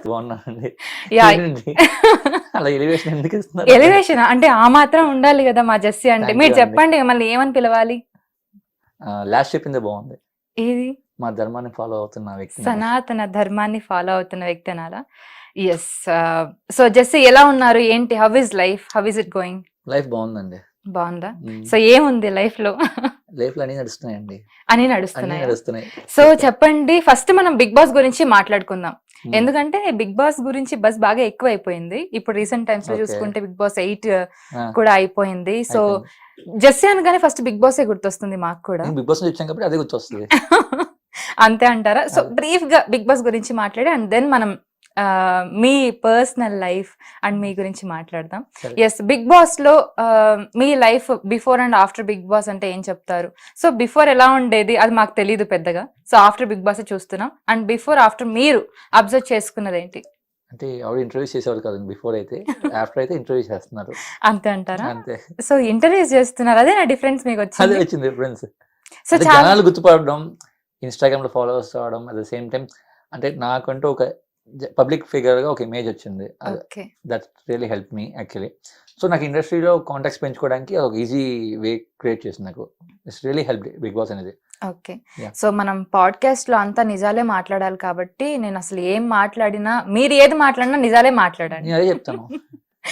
బాగున్నానండి. యా ఏంటండి అలా ఎలివేషన్ ఎందుకు ఇస్తున్నారు? ఎలివేషన్ అంటే ఆ మాత్రం ఉండాలి కదా మా జెస్సీ అంటే. థ్యాంక్ యూ మీరు అండి. చెప్పండి మళ్ళీ ఏమని పిలవాలి? లాస్ట్ చెప్పిందే బాగుంది. ఏది? మా ధర్మాన్ని ఫాలో అవుతున్న వ్యక్తిని. సనాతన ధర్మాన్ని ఫాలో అవుతున్న వ్యక్తి అనాలా? యెస్. సో జెస్సీ ఎలా ఉన్నారు? ఏంటి? How is life? How is it going? Life బాగుందండి. బావుందా? హ్మ్. సో ఏముంది లైఫ్‌లో? లైఫ్‌లో అన్నీ నడుస్తున్నాయండి. అన్నీ అన్నీ నడుస్తున్నాయా? నడుస్తున్నాయి. సో చెప్పండి. ఫస్ట్ మనం 'బిగ్ బాస్' గురించి మాట్లాడుకుందాం. హ్మ్. ఎందుకంటే 'బిగ్ బాస్' గురించి బజ్ బాగా ఎక్కువైపోయింది. ఇప్పుడు రీసెంట్ టైమ్స్‌లో ఓకే. చూసుకుంటే 'బిగ్ బాస్ 8' ఆ! కూడా అయిపోయింది. సో అయిపోయింది. జెస్సీ అనగానే ఫస్ట్ 'బిగ్ బాసే' గుర్తొస్తుంది మాకు కూడా. నేను బిగ్ బాస్ నుంచి వచ్చాను కాబట్టి అదే గుర్తొస్తది. అంతే అంటారా? సో అదే. బ్రీఫ్‌గా 'బిగ్ బాస్' గురించి మాట్లాడి అండ్ దెన్ మనం మీ పర్సనల్ లైఫ్ అండ్ మీ గురించి మాట్లాడదాం. సరే. యెస్. 'బిగ్ బాస్‌లో' మీ life before and after 'Bigg Boss' అంటే ఏం చెప్తారు? సో బిఫోర్ ఎలా ఉండేది? అది మాకు తెలీదు పెద్దగా. సో ఆఫ్టర్ 'బిగ్ బాసే' చూస్తున్నాం. అండ్ బిఫోర్, ఆఫ్టర్ మీరు అబ్జర్వ్ చేసుకున్నదేంటి? అంటే ఆవిడ ఇంటర్వ్యూస్ చేసేవాళ్ళు కాదండి బిఫోర్ అయితే. ఆఫ్టర్ అయితే ఇంటర్వ్యూ చేస్తున్నారు. అంతే అంటారా? అంతే. సో ఇంటర్వ్యూస్ చేస్తున్నారు. అదేనా డిఫరెన్స్ అదే మీకొచ్చింది? వచ్చింది డిఫరెన్స్. సో అంటే చాలా జనాలు గుర్తుపడడం, ఇన్‌స్టాగ్రామ్‌లో ఫాలోవర్స్ రావడం, అట్ ద సేమ్ టైమ్ అంటే నాకంటూ ఒక పబ్లిక్ ఫిగర్‌గా ఒక ఇమేజ్ వచ్చింది. Okay. That really help me actually. So నాకు ఇండస్ట్రీలో కాంటాక్ట్స్ పెంచుకోవడానికి ఒక ఈజీ వే క్రియేట్ చేసింది నాకు. It's really helped Bigg Boss అనేది. ఓకే. యాహ్! సో మనం పాడ్‌కాస్ట్‌లో అంతా నిజాలే మాట్లాడాలి కాబట్టి నేనసలు ఏం మాట్లాడినా మీరు ఏది మాట్లాడినా నిజాలే మాట్లాడండి. నేను అదే చెప్తాను.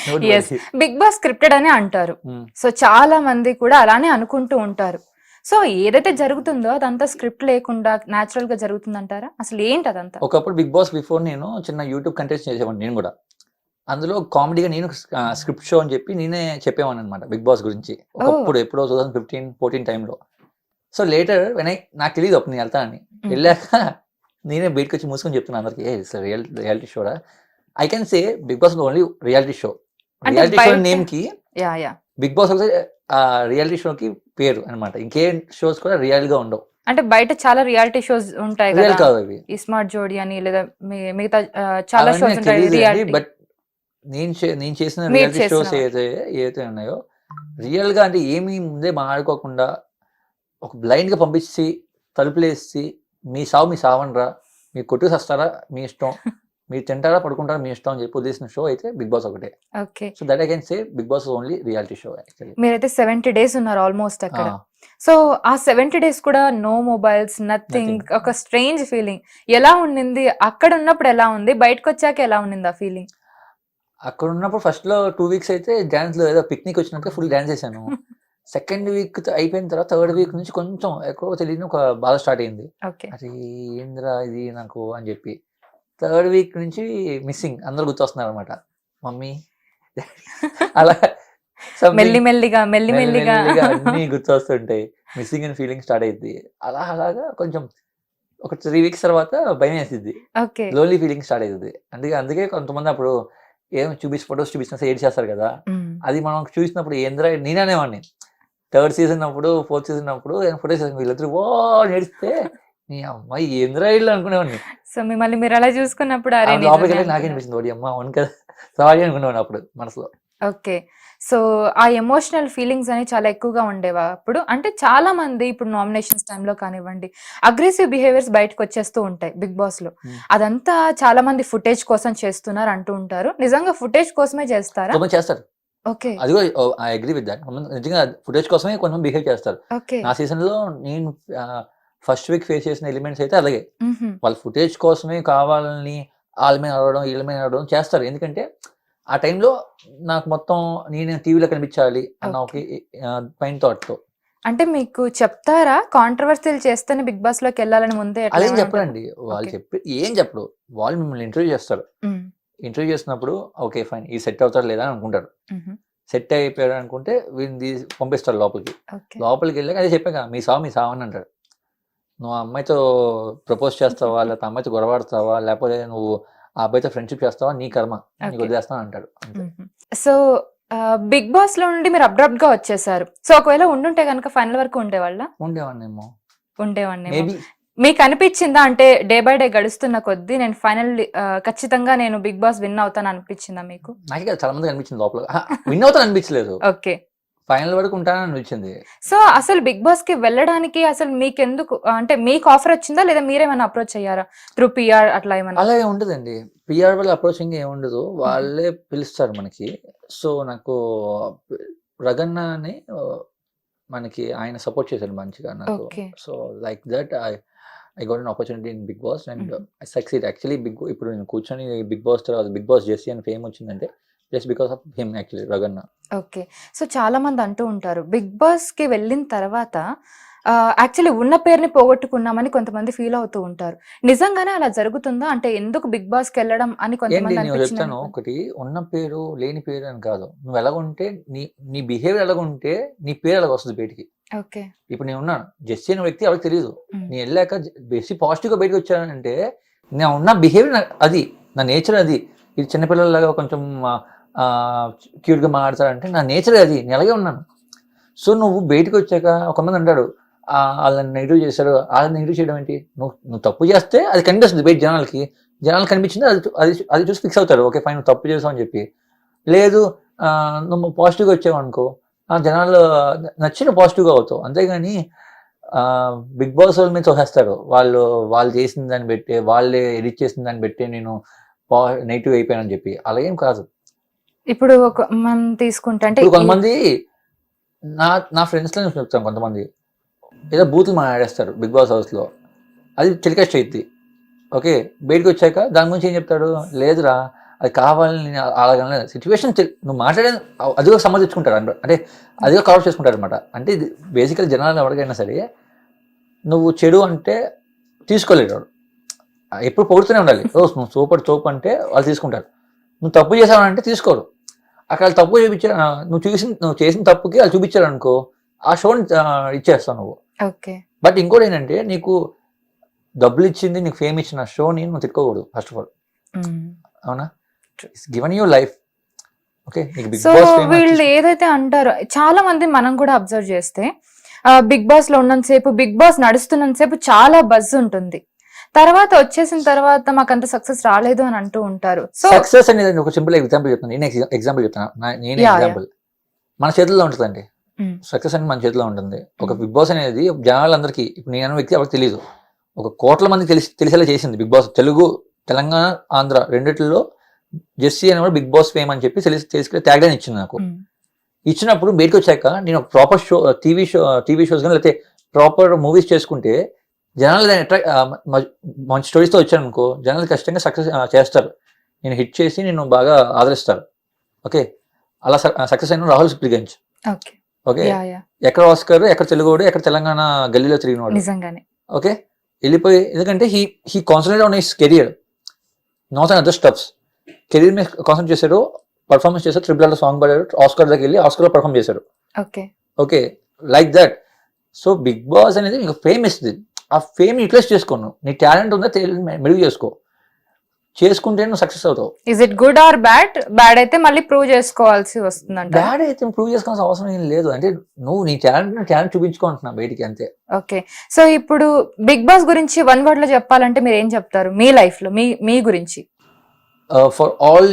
Don't yes. Worry. 'Bigg Boss' scripted అని అంటారు. హ్మ్. సో చాలా మంది కూడా అలానే అనుకుంటూ ఉంటారు. సో ఏదైతే జరుగుతుందో అదంతా స్క్రిప్ట్ లేకుండా నేచురల్‌గా జరుగుతుందంటారా? అసలు ఏంటి అదంతా? ఒకప్పుడు బిగ్ బాస్ బిఫోర్ నేను చిన్న యూట్యూబ్ కంటెస్ట్ చేసేవాడిని నేను గూడా. అందులో కామెడీగా నేను స్క్రిప్ట్ షో అని చెప్పి నేనే చెప్పేవాడిననమాట బిగ్ బాస్ గురించి. ఓహ్! ఒకప్పుడు ఎప్పుడో 2015, 14 టైమ్‌లో. సో లేటర్ నాకు తెలీదు అప్పుడు నేను ఎళ్తానని. హుహు. ఎళ్ళాక నేనే బయటకొచ్చి మూసుకొని చెప్తున్నా అందరికి. "ఏయ్! ఇట్స్ రియాలిటీ షోరా?" I can say Bigg Boss only reality show. అంటే రియాలిటీ షో బయట నేమ్‌కి యాహ్! బిగ్ బాస్ ఒకటే రియాలిటీ షోకి పేరు అనమాట. ఇంకేం షోస్ కూడా రియల్‌గా ఉండవు. అంటే బయట చాలా రియాలిటీ షోస్ ఉంటాయి రియల్ కదా! కావు అవి. ఈ 'స్మార్ట్ జోడీ' అని లేదా మిగతా చాలా అవన్నీ షోస్ నాకు ఉంటాయి తెలీదులెండి. రియాలిటీ. బట్ నేను చేసిన మీరు రియాలిటీ షోస్ చేసినవా? ఏవైతే ఉన్నాయో రియల్‌గా అంటే ఏమి ముందే మాట్లాడుకోకుండా ఒక బ్లైండ్‌గా పంపించి తలుపులేసి మీ సావు మీరు సావండిరా. మీరు కొట్టుకు సస్తారా మీ ఇష్టం. మీరు తింటారా, పడుకుంటారా మీ ఇష్టం అని చెప్పి వదిలేసిన షో అయితే బిగ్ బాస్ ఒకటే. Okay. So that I can say Bigg Boss only reality show actually. మీరైతే 70 డేస్ ఉన్నారు ఆల్‌మోస్ట్ ఆ! అక్కడ. సో ఆ 70 డేస్ కూడా నో మొబైల్స్, నథింగ్. నథింగ్. ఒక స్ట్రేంజ్ ఫీలింగ్. ఎలా ఉండింది? అక్కడ ఉన్నప్పుడు ఎలా ఉంది? బయటకొచ్చాక ఎలా ఉండింది ఆ ఫీలింగ్? అక్కడ ఉన్నప్పుడు ఫస్ట్‌లో 2 వీక్స్ అయితే డాన్స్‌లో ఏదో పిక్నిక్ వచ్చినట్టు ఫుల్ డాన్స్ చేశాను. సెకండ్ వీక్ అయిపోయిన తర్వాత థర్డ్ వీక్ నుంచి కొంచెం ఎక్కడో తెలియని ఒక బాధ స్టార్ట్ అయింది. ఓకే. అరే! ఏందిరా ఇది నాకు అని చెప్పి. థర్డ్ వీక్ నుంచి మిస్సింగ్ అందరూ గుర్తొస్తున్నారనమాట. మమ్మీ, అలా మెల్లి సంథింగ్ మెల్లిగా, మెల్లి మెల్లిగా. మెల్లిగా అన్నీ గుర్తొస్తుంటాయి. మిస్సింగ్ అని ఫీలింగ్ స్టార్ట్ అయిద్ది. అలాగా కొంచెం ఒక 3 వీక్స్ తర్వాత భయమేసిద్ది. ఓకే. లోన్లీ ఫీలింగ్ స్టార్ట్ అయితది. అందుకే కొంతమంది అప్పుడు ఫోటోస్ చూపిస్తే ఏడ్చేస్తారు కదా! హ్మ్. అది మనం చూసినప్పుడు ఏందిరా నేనే అనేవాడిని. థర్డ్ సీజన్ అప్పుడు, ఫోర్త్ సీజన్ అప్పుడు ఫోటోస్ వీళ్ళిద్దరూ ఓ అని ఏడిస్తే నీ అమ్మ ఏందిరా ఈళ్ళు అనుకునేవాడిని. సో మిమ్మల్ని మీరు అలా చూసుకున్నప్పుడు అరే! నిజమే లోపలికెళ్ళాక నాకే అనుకున్నారు. అనిపించింది. ఓడియమ్మ అవును కదా! సారీ అనుకునేవాడిని అప్పుడు మనసులో. ఓకే. సో, ఆ ఎమోషనల్ ఫీలింగ్స్ అనేవి చాలా ఎక్కువగా ఉండేవా అప్పుడు? అంటే చాలా మంది ఇప్పుడు నామినేషన్స్ టైమ్‌లో కానివ్వండి, అగ్రెసివ్ బిహేవియర్స్ బయటకొచ్చేస్తూ ఉంటాయి 'బిగ్ బాస్‌లో'. హ్మ్. అదంతా చాలా మంది ఫుటేజ్ కోసం చేస్తున్నారు అంటూ ఉంటారు. నిజంగా ఫుటేజ్ కోసమే చేస్తారా? కొంతమంది చేస్తారు. ఓకే. అది కూడా ఐ అగ్రీ విత్ థట్. కొంతమంది నిజంగా ఫుటేజ్ కోసమే కొంతమంది బిహేవ్ చేస్తారు. ఓకే. నా సీజన్‌లో నేను ఫస్ట్ వీక్ ఫేస్ చేసిన ఎలిమెంట్స్ అయితే అలాగే. హుహు. వాళ్ళు ఫుటేజ్ కోసమే కావాలని ఆళ్ళ మీద అరవడం, ఈళ్ళ మీద అరవడం చేస్తారు. ఎందుకంటే ఆ టైంలో నాకు మొత్తం నేను టీవీలో కనిపించాలి అన్న ఒక ఓకే. పైన థాట్‌తో. అంటే మీకు చెప్తారా? కాంట్రోవర్సీలు చేస్తేనే 'బిగ్ బాస్‌లోకెళ్ళాలని' ముందే అట్లా అదేం ఏమైనా ఉంటదా? చెప్పరండి. వాళ్ళు ఓకే. ఏం చెప్పరు. వాళ్ళు మిమ్మల్ని ఇంటర్వ్యూ చేస్తారు. హ్మ్. ఇంటర్వ్యూ చేసినప్పుడు ఓకే. ఫైన్. ఇది సెట్ అవుతాడా లేదా అని అనుకుంటారు. హుహు. సెట్ అయిపోయాడు అనుకుంటే వీడిని పంపిస్తారు లోపలికి. ఓకే. లోపలికెళ్ళాక అదే చెప్పాగా మీ సావు అని అంటాడు. నువ్వు ఆ అమ్మాయితో ప్రపోజ్ చేస్తావా? లేకపోతే ఆ అమ్మాయితో గొడవాడతావా? లేకపోతే నువ్వు ఆ అబ్బాయితో ఫ్రెండ్‌షిప్ చేస్తావా? నీ కర్మ. నీకు ఓకే. వదిలేస్తాను అంటాడు. అంతే. హుహు. సో, 'బిగ్ బాస్‌లో' నుండి మీరు అబ్రప్ట్‌గా వచ్చేసారు. సో, ఒకవేళ ఉండుంటే గనక ఫైనల్ వరకు ఉండేవాళ్ళా? ఉండేవాడినేమో. ఉండేవాడినేమో. మేబీ మీకనిపిచ్చిందా? అంటే డే బై డే గడుస్తున్న కొద్దీ నేను ఖచ్చితంగా నేను 'బిగ్ బాస్' విన్ అవుతాను అనిపిచ్చిందా మీకు? నాకే కాదు చాలా మందికి అనిపించింది లోపల. అహా! విన్ అవుతాను అనిపించలేదు. ఓకే. ఫైనల్ వరకు ఉంటానని అనిపించింది. సో అసలు బిగ్ బాస్ కి వెళ్ళడానికి అసలు మీకెందుకు అంటే మీకు ఆఫర్ వచ్చిందా లేదా మీరేమైనా అప్రోచ్ అయ్యారా త్రూ పిఆర్ అట్లా ఏమన్నా? అలా ఉంటదండి. పిఆర్ వల్ల అప్రోచింగ్ ఏమి ఉండదు, వాళ్ళే పిలుస్తారు మనకి. సో నాకు రగన్న అని మనకి ఆయన సపోర్ట్ చేశాడు మంచిగా నాకు. Okay. So like that I got an opportunity in Bigg Boss and I succeed actually. ఇప్పుడు నేను కూర్చొని బిగ్ బాస్ తర్వాత బిగ్ బాస్ జెస్సీ అని ఫేమ్ వచ్చిందంటే just because of him actually, రగన్న. ఓకే. సో చాలా మంది అంటూ ఉంటారు బిగ్ బాస్ కి వెళ్ళిన తర్వాత యాక్చువల్లీ ఉన్న పేరుని పోగొట్టుకున్నామని కొంతమంది ఫీల్ అవుతూ ఉంటారు. నిజంగానే అలా జరుగుతుందా? అంటే ఎందుకు బిగ్ బాస్ కి వెళ్ళడం అని ఏంటి కొంతమంది నేను చెప్తాను అనిపించింది. ఒకటి, ఉన్న పేరు లేని పేరు అని కాదు. నువ్వు ఎలాగుంటే నీ బిహేవియర్ ఎలాగుంటే నీ పేరు ఎలాగ వస్తుంది బయటికి. ఓకే. ఇప్పుడు నేను ఉన్నాను, జెస్సీ అనే వ్యక్తి ఎవరికి తెలియదు. ఉమ్. నేను వెళ్ళాక బేసి పాజిటివ్గా బయటకు వచ్చానంటే నేను ఉన్న బిహేవియర్ అది, నా నేచర్ అది. ఇది చిన్నపిల్లలాగా కొంచెం క్యూట్గా మాట్లాడతారంటే నా నేచర్ అది, నేను అలాగే ఉన్నాను. సో నువ్వు బయటకు వచ్చాక కొంతమంది అంటాడు వాళ్ళని నెగిటివ్ చేశారు, వాళ్ళని నెగిటివ్ చేయడం ఏంటి? నువ్వు తప్పు చేస్తే అది కనిపిస్తుంది బయట జనాలకు కనిపించింది, అది చూసి ఫిక్స్ అవుతారు. ఓకే ఫైన్, నువ్వు తప్పు చేసావు అని చెప్పి. లేదు నువ్వు పాజిటివ్గా వచ్చావు అనుకో, జనాలు నచ్చిన పాజిటివ్గా అవుతావు. అంతేగాని బిగ్ బాస్ వాళ్ళ మీద తోసేస్తారు. వాళ్ళు చేసిన దాన్ని బట్టి, వాళ్ళే ఎడిట్ చేసిన దాన్ని బట్టి నేను నెగిటివ్ అయిపోయానని చెప్పి. అలా ఏం కాదు. ఇప్పుడు మనం తీసుకుంటే అంటే ఇప్పుడు కొంతమంది నా ఫ్రెండ్స్లో నేను చెప్తాను, కొంతమంది ఏదో బూతులు మాట్లాడేస్తారు బిగ్ బాస్ హౌస్లో, అది టెలికాస్ట్ అయ్యిద్ది. ఓకే బయటకు వచ్చాక దాని గురించి ఏం చెప్తాడు? లేదురా అది కావాలని అలాగనే సిచ్యువేషన్ నువ్వు మాట్లాడేది అదిగా సంబంధించుకుంటారు అంటే అదిగా కవర్ చేసుకుంటారు అనమాట. అంటే ఇది బేసికల్ జనాలు ఎవరికైనా సరే నువ్వు చెడు అంటే తీసుకోలేడు, ఎప్పుడు పొగుడుతూనే ఉండాలి. నువ్వు సూపర్ తోపు అంటే వాళ్ళు తీసుకుంటారు. నువ్వు తప్పు చేసావంటే తీసుకోరు. అక్కడ తప్పు చూపించారు, నువ్వు చేసిన తప్పుకి వాళ్ళు చూపించారు అనుకో, ఆ షోని ఇచ్చేస్తావు నువ్వు. ఓకే. బట్ ఇంకోటి ఏంటంటే నీకు డబ్బులు ఇచ్చింది, నీకు ఫేమ్ ఇచ్చిన షోని నువ్వు తిట్టుకోకూడదు ఫస్ట్ ఆఫ్ ఆల్. అవునా? Given your life. Okay so వీళ్ళు ఏదైతే అంటారో చాలా మంది మనం కూడా అబ్జర్వ్ చేస్తే బిగ్ బాస్ లో ఉన్నంతసేపు, బిగ్ బాస్ నడుస్తున్నంతసేపు చాలా బజ్ ఉంటుంది. తర్వాత వచ్చేసిన తర్వాత మాకు అంత సక్సెస్ రాలేదు అని అంటూ ఉంటారు. సో సక్సెస్ అనేది ఒక సింపుల్ ఎగ్జాంపుల్ చెప్తాను. నేను ఎగ్జాంపుల్ చెప్తాను. ఎగ్జాంపుల్ మన చేతుల్లో ఉంటుందండి. సక్సెస్ అనేది మన చేతిలో ఉంటుంది. ఒక బిగ్ బాస్ అనేది జనాలందరికీ, ఇప్పుడు నేను వ్యక్తి ఎవరికి తెలియదు, ఒక కోట్ల మంది తెలిసేలా చేసింది బిగ్ బాస్. తెలుగు, తెలంగాణ, ఆంధ్ర రెండిట్లో జెస్సీ అని కూడా బిగ్ బాస్ ఫేమ్ అని చెప్పి తెలిసి ట్యాగ్ లైన్ ఇచ్చింది నాకు. ఇచ్చినప్పుడు బయటకు వచ్చాక నేను ఒక ప్రాపర్ షో, టీవీ షోస్ కానీ లేకపోతే ప్రాపర్ మూవీస్ చేసుకుంటే జనాలు మంచి స్టోరీస్తో వచ్చాను అనుకో, జనాలు ఖచ్చితంగా సక్సెస్ చేస్తారు. నేను హిట్ చేసి నేను బాగా ఆదరిస్తారు. ఓకే అలా సక్సెస్ అయిన రాహుల్ సిప్లిగంజ్. ఓకే ఎక్కడ ఆస్కర్, ఎక్కడ తెలుగువాడు, ఎక్కడ తెలంగాణ గల్లీలో తిరిగినవాడు. నిజంగానే. ఓకే వెళ్ళిపోయి, ఎందుకంటే he concentrate on his career, not on other stuffs. Career మీద కాన్సన్ట్రేట్ చేశాడు, పర్ఫార్మెన్స్ చేశాడు, ట్రిపుల్ సాంగ్ పాడాడు, ఆస్కర్ దగ్గరికి వెళ్ళి ఆస్కర్ లో పర్ఫార్మ్ చేశాడు. Okay like that. So Bigg Boss అనేది నీకు ఫేమ్ ఇస్తుంది. ఆ ఫేమ్ యూటిలైజ్ చేసుకోను. నీ టాలెంట్ ఉందా మెరుగు చేసుకుంటే నువ్వు సక్సెస్ అవుతావు. Is it good or bad? Bad అయితే మళ్ళీ ప్రూవ్ చేసుకోవాల్సి వస్తుంది. బ్యాడ్ అయితే ప్రూవ్ చేసుకోవాల్సిన అవసరం ఏం లేదు. అంటే నువ్వు నీ టాలెంట్ చూపించుకుంటున్నావు బయటికి, అంతే. ఓకే సో ఇప్పుడు బిగ్ బాస్ గురించి వన్ వర్డ్ లో చెప్పాలంటే మీరు ఏం చెప్తారు మీ లైఫ్ లో మీ గురించి? For all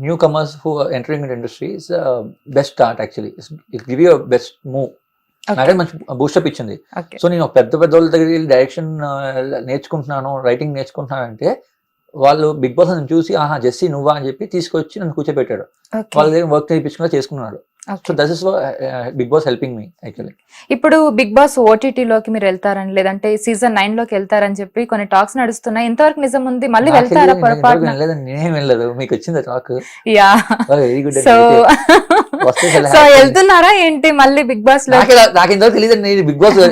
new comers who entering in industry is best start actually. It give you best move. నాకే మంచి బూస్టప్ ఇచ్చింది. సో నేను పెద్ద వాళ్ళ దగ్గరికి వెళ్ళి డైరెక్షన్ నేర్చుకుంటున్నాను, రైటింగ్ నేర్చుకుంటున్నాను అంటే వాళ్ళు బిగ్ బాస్ నన్ను చూసి ఆహా జెస్సీ నువ్వా అని చెప్పి తీసుకొచ్చి నన్ను కూర్చోబెట్టాడు. వాళ్ళ దగ్గర వర్క్ నేర్పించుకున్నా చేసుకున్నాడు. So that is Bigg Boss helping me actually. ఇప్పుడు బిగ్ బాస్ ఓటీటీ లోకి మీరు వెళ్తారని, లేదంటే సీజన్ 9 లోకి వెళ్తారని చెప్పి కొన్ని టాక్స్ నడుస్తున్నాయి. ఎంతవరకు నిజం ఉంది? మళ్ళీ వెళ్తారా? పొరపాటు నేనేం వెళ్ళలేదు. మీకు వచ్చింది talk? Yeah. Very good. So వెళ్తున్నారా ఏంటి మళ్ళీ బిగ్ బాస్ లో? నాకు ఇంతవరకు తెలియదు బిగ్ బాస్.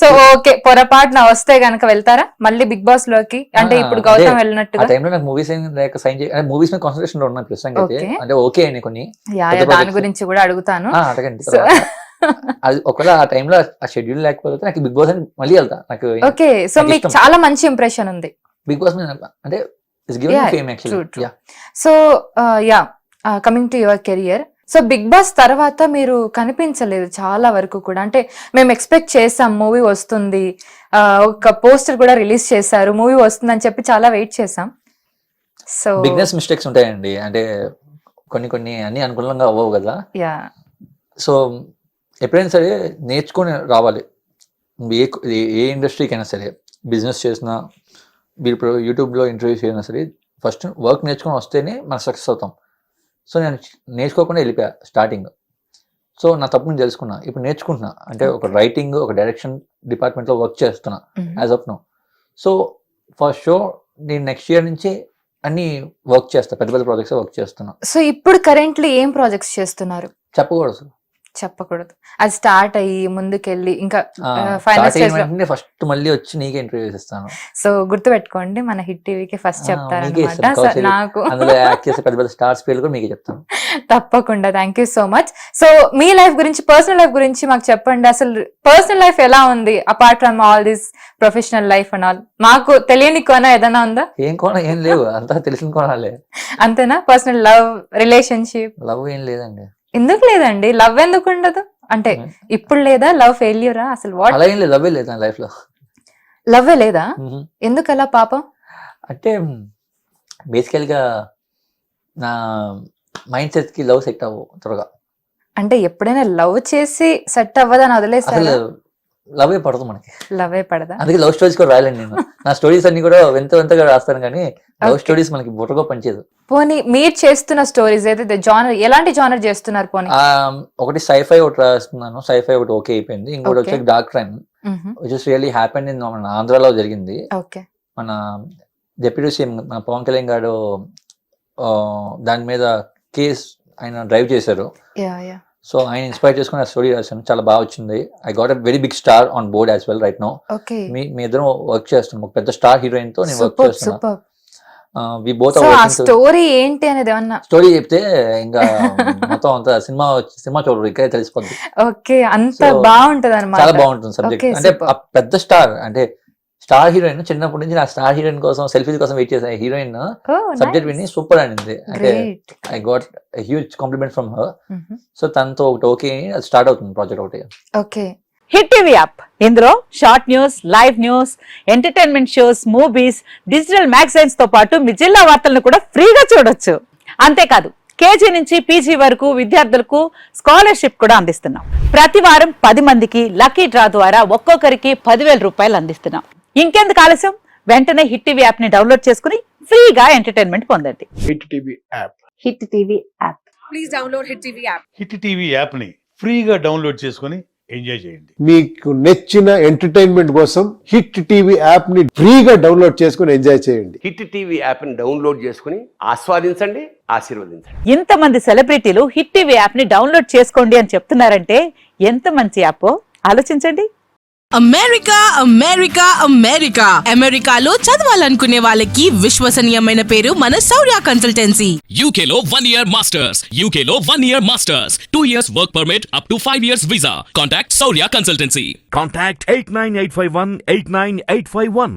సో ఓకే పొరపాటున వస్తే గనక వెళ్తారా మళ్ళీ బిగ్ బాస్ లోకి? అంటే ఇప్పుడు గౌతమ్ వెళ్ళినట్టుగా. ఆ టైంలో నాకు మూవీస్ లేక సైన్ చేయాలి, మూవీస్ మీద కాన్సన్ట్రేషన్ లో ఉన్నాను ప్రస్తుతం అయితే. అంటే ఓకే అని కొన్ని దాని గురించి కూడా అడుగుతాను. అడగండి. అది ఒకవేళ ఆ టైంలో ఆ షెడ్యూల్ లేకపోతే నాకు బిగ్ బాస్ అని మళ్ళీ వెళ్తా. నాకు ఓకే సో మీకు చాలా మంచి ఇంప్రెషన్ ఉంది బిగ్ బాస్ మీద. అంటే it's given fame actually. So yeah coming to your career. So Bigg Boss తర్వాత మీరు కనిపించలేదు చాలా వరకు కూడా. అంటే మేము ఎక్స్పెక్ట్ చేసాం మూవీ వస్తుంది, ఒక పోస్టర్ కూడా రిలీజ్ చేశారు, మూవీ వస్తుందని చెప్పి చాలా వెయిట్ చేసాం. సో బిజినెస్ మిస్టేక్స్ ఉంటాయండి. అంటే కొన్ని అన్ని అనుకూలంగా అవ్వవు కదా. యా సో ఎప్పుడైనా సరే నేర్చుకొని రావాలి. ఏ ఏ ఇండస్ట్రీకైనా సరే, బిజినెస్ చేసినా, మీరు ఇప్పుడు యూట్యూబ్లో ఇంటర్వ్యూస్ చేసినా సరే, ఫస్ట్ వర్క్ నేర్చుకొని వస్తేనే మనం సక్సెస్ అవుతాం. సో నేను నేర్చుకోకుండా వెళ్ళిపోయా స్టార్టింగ్. సో నా తప్పుని తెలుసుకున్నా, ఇప్పుడు నేర్చుకుంటున్నా. అంటే ఒక రైటింగ్, ఒక డైరెక్షన్ డిపార్ట్మెంట్లో వర్క్ చేస్తున్నా as of now. So for sure నేను నెక్స్ట్ ఇయర్ నుంచి అన్ని వర్క్ చేస్తా, పెద్ద పెద్ద ప్రాజెక్ట్స్ వర్క్ చేస్తున్నా. సో ఇప్పుడు కరెంట్లీ ఏం ప్రాజెక్ట్స్ చేస్తున్నారు? చెప్పకూడదు, చెప్పకూడదు. అది స్టార్ట్ అయ్యి ముందుకెళ్ళి ఇంకా ఫైనల్ స్టేజ్ లో ఫస్ట్ మళ్ళీ వచ్చి నీకే ఇంటర్వ్యూ ఇస్తాను. సో గుర్తు పెట్టుకోండి, మన హిట్ టీవీకి ఫస్ట్ చెప్తారన్నమాట. నాకు అందులో యాక్ట్ చేసే పెద్ద పెద్ద స్టార్స్ పేర్లు కూడా మీకే చెప్తాను. తప్పకుండా. Thank you so much. So me life గురించి, పర్సనల్ లైఫ్ గురించి మాకు చెప్పండి. అసలు పర్సనల్ లైఫ్ ఎలా ఉంది apart from all this professional life and all? మాకు తెలియని కోణ ఏదైనా ఉందా? ఏం కోణ ఏం లేవు, అంతా తెలిసిన కోణాలే. అంతేనా? Personal love, relationship? లవ్ ఏం లేదండి. ఎందుకు లేదండి? లవ్ ఎందుకు ఉండదు? అంటే ఇప్పుడు లేదా? లవ్ ఫెయిల్యూరా అసలు? వాట్? అలా ఏం లేదు, లవ్ లేదు నా లైఫ్ లో. లవ్వే లేదా? ఎందుకు అలా పాపం? అంటే బేసికల్ గా నా మైండ్ సెట్ కి లవ్ సెట్ అవ్వవు త్వరగా. అంటే ఎప్పుడైనా లవ్ చేసి సెట్ అవ్వదని వదిలేసారు? అసలు లవ్ పడదు మనకి. లవే పడదా? అందుకే లవ్ స్టోరీస్ కూడా రాయలేను నేను. నా స్టోరీస్ అన్ని కూడా వింతగా రాస్తాను, కానీ లవ్ స్టోరీస్ మనకి బుర్రగా పనిచేయదు. పోనీ మీరు చేస్తున్న స్టోరీస్ ఏదైతే జానర్, ఎలాంటి జానర్ చేస్తున్నారు? పోనీ ఒకటి సైఫై ఒకటి రాస్తున్నాను, సైఫై ఒకటి ఓకే అయిపోయింది. ఇంకోటి వచ్చి dark crime which is really happened in మన ఆంధ్రాలో జరిగింది. మన డిప్యూటీ సీఎం మన పవన్ కళ్యాణ్ గారు దాని మీద కేస్ ఆయన డ్రైవ్ చేశారు. సో ఆయన ఇన్స్పైర్ చేసుకుని ఆ స్టోరీ రాశాను, చాలా బాగా వచ్చింది. I got a very big star on board as well right now. మీ ఇద్దరం వర్క్ చేస్తున్నాం, ఒక పెద్ద స్టార్ హీరోయిన్ తో నేను వర్క్ చేస్తున్నా. వి బోత్ స్టోరీ ఏంటి అనేది ఏమన్నా స్టోరీ చెప్తే ఇంకా మొత్తం అంత సినిమా చూడరు, ఇక్కడే తెలిసిపోద్ది. ఓకే, అంత బాగుంటది అన్నమాట. చాలా బాగుంటుంది సబ్జెక్ట్. అంటే పెద్ద స్టార్, అంటే స్టార్ హీరోయిన్. చిన్నప్పటి నుంచి నా స్టార్ హీరోయిన్ కోసం, సెల్ఫీ కోసం వెయిట్ చేసే హీరోయిన్ సబ్జెక్ట్ విని సూపర్ అనింది. అంటే I got huge compliment from her. So తనతో ఒకటి ఓకే స్టార్ట్ అవుతుంది ప్రాజెక్ట్ ఒకటి. ఓకే. హిట్ టీవీ యాప్, ఇందులో short news, live news, entertainment shows, movies, digital magazines తో పాటు మీ జిల్లా వార్తలను కూడా ఫ్రీగా చూడొచ్చు. అంతేకాదు కేజీ నుంచి పీజీ వరకు విద్యార్థులకు స్కాలర్షిప్ కూడా అందిస్తున్నాం. ప్రతి వారం 10 మందికి లక్కీ డ్రా ద్వారా ఒక్కొక్కరికి 10,000 రూపాయలు అందిస్తున్నాం. ఇంకెందుకు ఆలస్యం, వెంటనే హిట్ టీవీ యాప్ ని డౌన్లోడ్ చేసుకుని ఫ్రీగా ఎంటర్టైన్మెంట్ పొందండి. Hit TV app. Hit TV app. Please download hit TV app. Hit TV app ని ఫ్రీగా డౌన్లోడ్ చేసుకొని ఎంజాయ్ చేయండి. మీకు నచ్చిన ఎంటర్టైన్మెంట్ కోసం హిట్ టీవీ యాప్ ని ఫ్రీగా డౌన్లోడ్ చేసుకుని ఎంజాయ్ చేయండి. హిట్ టీవీ యాప్ ని డౌన్లోడ్ చేసుకుని ఆస్వాదించండి, ఆశీర్వదించండి. ఇంతమంది సెలబ్రిటీలు హిట్ టీవీ యాప్ ని డౌన్లోడ్ చేసుకోండి అని చెప్తున్నారంటే ఎంత మంచి యాప్ ఆలోచించండి. అమెరికా అమెరికా అమెరికా అమెరికాలో చదవాలనుకునే వాళ్ళకి విశ్వసనీయమైన పేరు మన శౌర్య కన్సల్టెన్సీ. UK లో 1 year masters, UK లో 1 year masters, 2 years work permit up to 5 years visa. Contact Saurya Consultancy. Contact 89851 89851.